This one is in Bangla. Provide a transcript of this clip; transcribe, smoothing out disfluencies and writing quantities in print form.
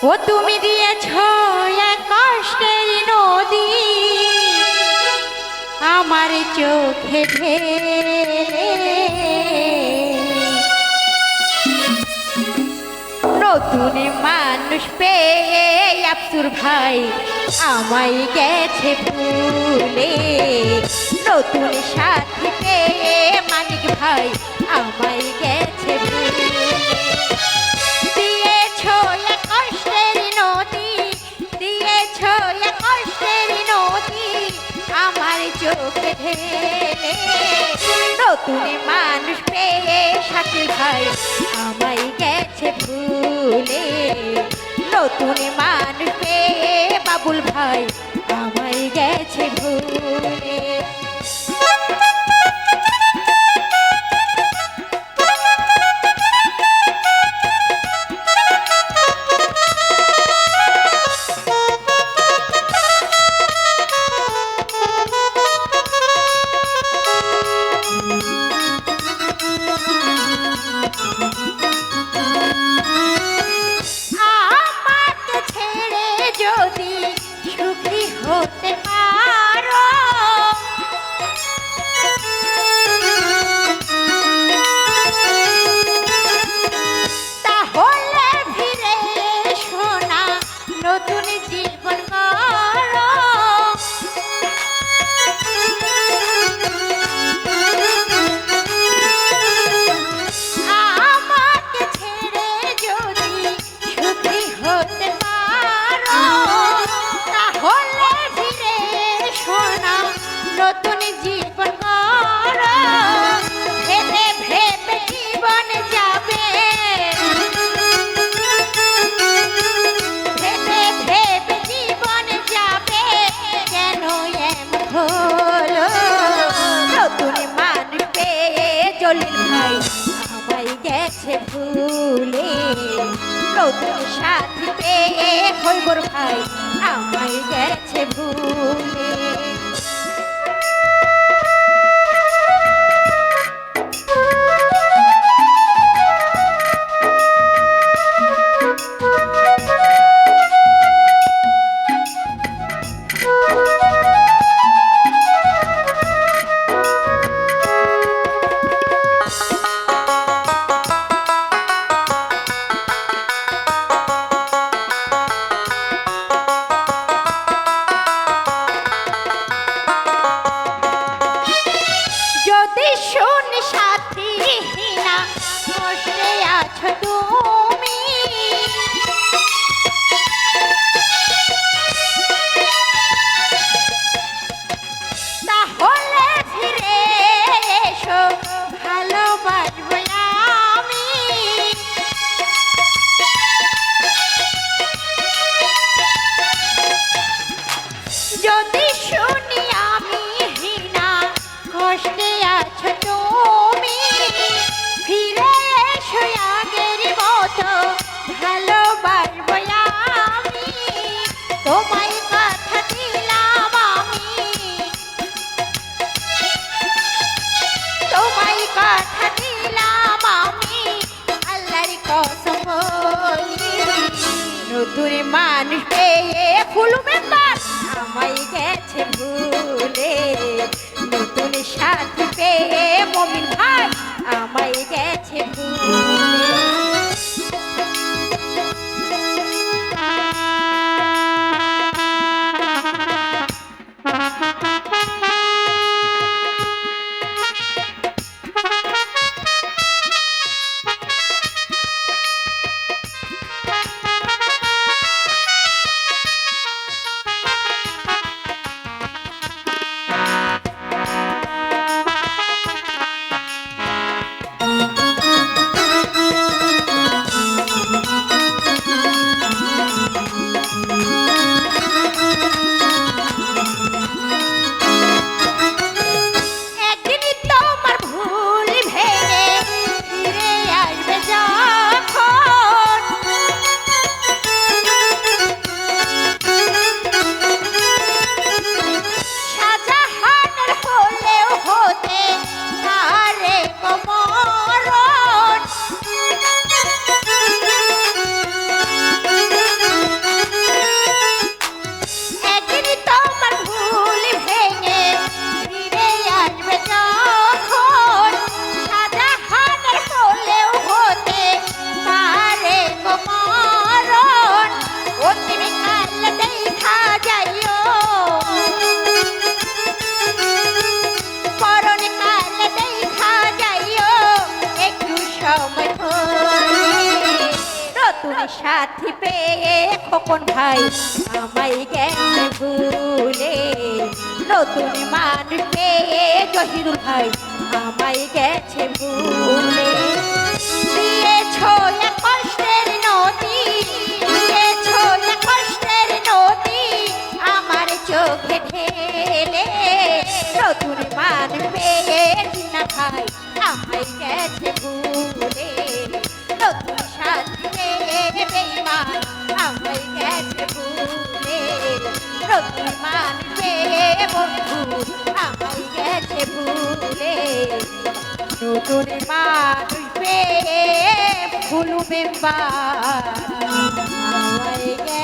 ও তুমি দিয়েছ এক কষ্টের নদী আমার চোখে ঢেলে, নতুন মানুষ পেয়ে আফসুর ভাই আমায় গেছে ভুলে, নতুন সাথী পেয়ে মানিক ভাই আমায় গেছে ভুলে। দিয়েছ এক কষ্টের নদী, দিয়েছ এক কষ্টের নদী আমার চোখে ঢেলে, নতুন মানুষ পেয়ে শাকিল ভাই আমায় গেছে ভুলে, নতুন মানুষ পেয়ে বাবুল ভাই আমায় গেছে ভুলে। আমাকে ছেড়ে যদি সুখী হতে পারো, তাহলে ফিরে এসো না, নতুন জীবন গড়ো। আমাকে ছেড়ে যদি সুখী হতে পারো, তাহলে ফিরে এসো না, নতুন জীবন গড়ো। ভেবে ভেবে জীবন যাবে, ভেবে ভেবে জীবন যাবে, কেন এমন হলো? নতুন মানুষ পেয়ে জলিল ভাই আমায় গেছে ভুলে, নতুন সাথী পেয়ে খৈবর ভাই আমায় গেছে ভুলে। যদি শুনি সাথী না কষ্টে আছো তুমি, তাহলে ফিরে এসো, ভালোবাসবো আমি। যদি শুনি আমি হীনা কষ্টে আছো তুমি, ফিরে এসো আগের মতো, ভালোবাসবো আমি। তোমায় কথা দিলাম আমি, তোমায় কথা দিলাম আমি, আল্লাহর কসম বলি। নতুন মানুষ পেয়ে ফুল মেম্বার আমায় গেছে ভুলে, নতুন সাথী পেয়ে মমিন ভাই আমায় গেছে ভুলে। সাথী পেয়ে খোকন ভাই আমায় গেছে ভুলে নতুন মানুষ পেয়ে জহিরুল ভাই আমায় গেছে ভুলে দিয়েছ এক কষ্টের নদী দিয়েছ এক কষ্টের নদী আমার চোখে ঢেলে নতুন মানুষ পেয়ে জিনা ভাই আমায় গেছে ভুলে নতুন সাথী পেয়ে বেঈমান আমায় গেছে ভুলে নতুন মানুষ পেয়ে বন্ধু আমায় গেছে ভুলে নতুন মানুষ পেয়ে ভুলু মেম্বার আমায় গেছে